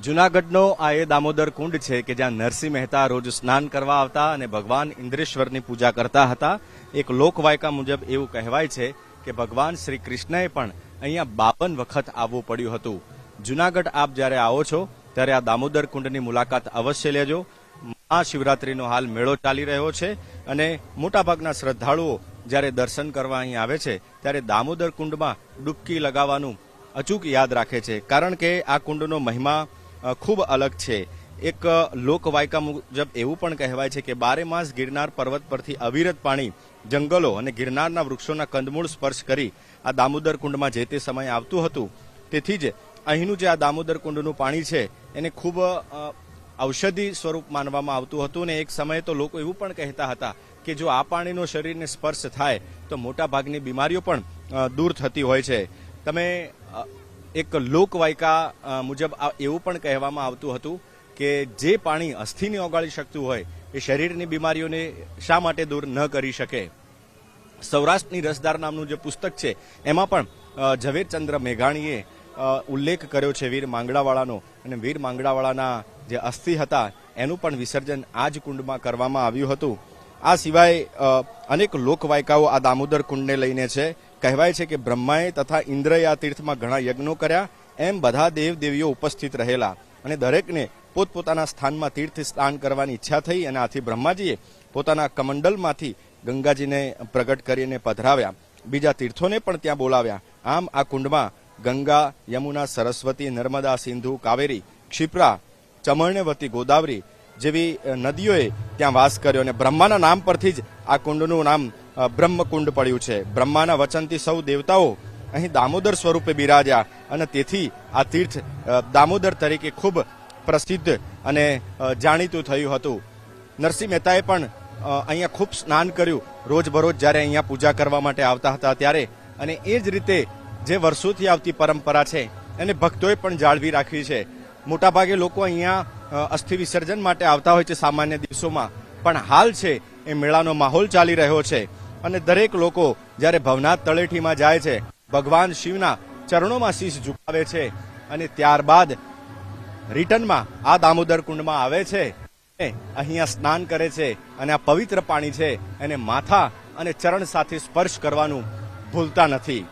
જૂનાગઢનો આ એ દામોદર કુંડ છે કે જ્યાં નરસિંહ મહેતા રોજ સ્નાન કરવા આવતા અને ભગવાન ઇન્દ્રેશ્વરની પૂજા કરતા હતા. એક લોકવાયકા મુજબ એવું કહેવાય છે કે ભગવાન શ્રી કૃષ્ણએ પણ અહીંયા 52 વખત આવવું પડ્યું હતું. જૂનાગઢ આપ જ્યારે આવો છો ત્યારે આ દામોદર કુંડની મુલાકાત અવશ્ય લેજો. મહાશિવરાત્રીનો હાલ મેળો ચાલી રહ્યો છે અને મોટાભાગના શ્રદ્ધાળુઓ જ્યારે દર્શન કરવા અહીં આવે છે ત્યારે દામોદર કુંડમાં ડૂબકી લગાવવાનું અચૂક યાદ રાખે છે, કારણ કે આ કુંડનો મહિમા ખૂબ અલગ છે. એક લોકવાયકા મુજબ એવું પણ કહેવાય છે કે 12 માસ ગિરનાર પર્વત પરથી અવિરત પાણી જંગલો અને ગિરનારના વૃક્ષોના કંદમૂળ સ્પર્શ કરી આ દામોદર કુંડમાં જે તે સમયે આવતું હતું. તેથી જ અહીંનું જે આ દામોદર કુંડનું પાણી છે એને ખૂબ ઔષધિ સ્વરૂપ માનવામાં આવતું હતું અને એક સમયે તો લોકો એવું પણ કહેતા હતા કે જો આ પાણીનો શરીરને સ્પર્શ થાય તો મોટા ભાગની બીમારીઓ પણ દૂર થતી હોય છે. તમે એક લોકવાયકા મુજબ એવું પણ કહેવામાં આવતું હતું કે જે પાણી અસ્થિને ઓગાળી શકતું હોય એ શરીરની બીમારીઓને શા માટે દૂર ન કરી શકે. સૌરાષ્ટ્રની રસદાર નામનું જે પુસ્તક છે એમાં પણ ઝવેરચંદ્ર મેઘાણીએ ઉલ્લેખ કર્યો છે વીર માંગડાવાળાનો, અને વીર માંગડાવાળાના જે અસ્થિ હતા એનું પણ વિસર્જન આ જ કુંડમાં કરવામાં આવ્યું હતું. આ સિવાય અનેક લોકવાયકાઓ આ દામોદર કુંડને લઈને છે. કહેવાય છે કે બ્રહ્માએ તથા ઇન્દ્રએ આ તીર્થમાં ઘણા યજ્ઞો કર્યા, એમ બધા દેવદેવીઓ ઉપસ્થિત રહેલા અને દરેકને પોતપોતાના સ્થાનમાં તીર્થ સ્નાન કરવાની ઈચ્છા થઈ અને આથી બ્રહ્માજીએ પોતાના કમંડલમાંથી ગંગાજીને પ્રગટ કરીને પધરાવ્યા. બીજા તીર્થોને પણ ત્યાં બોલાવ્યા. આમ આ કુંડમાં ગંગા, યમુના, સરસ્વતી, નર્મદા, સિંધુ, કાવેરી, ક્ષિપ્રા, ચમર્ણવતી, ગોદાવરી જેવી નદીઓએ ત્યાં વાસ કર્યો અને બ્રહ્માના નામ પરથી જ આ કુંડનું નામ બ્રહ્મકુંડ પડ્યું છે. બ્રહ્માના વચનથી સૌ દેવતાઓ અહીં દામોદર સ્વરૂપે બિરાજ્યા અને તેથી આ તીર્થ દામોદર તરીકે ખૂબ પ્રસિદ્ધ અને જાણીતું થયું હતું. નરસિંહ મહેતાએ પણ અહીંયા ખૂબ સ્નાન કર્યું રોજબરોજ જ્યારે અહીંયા પૂજા કરવા માટે આવતા હતા ત્યારે, અને એ જ રીતે જે વર્ષોથી આવતી પરંપરા છે એને ભક્તોએ પણ જાળવી રાખી છે. મોટાભાગે લોકો અહીંયા અસ્થિ વિસર્જન માટે આવતા હોય છે સામાન્ય દિવસોમાં, પણ હાલ છે એ મેળાનો માહોલ ચાલી રહ્યો છે અને દરેક લોકો જ્યારે ભવનાથ તળેટીમાં જાય છે, ભગવાન શિવના ચરણોમાં શીશ ઝુકાવે છે અને ત્યારબાદ રિટર્નમાં આ દામોદર કુંડમાં આવે છે, અહીંયા સ્નાન કરે છે અને આ પવિત્ર પાણી છે એને માથા અને ચરણ સાથે સ્પર્શ કરવાનું ભૂલતા નથી.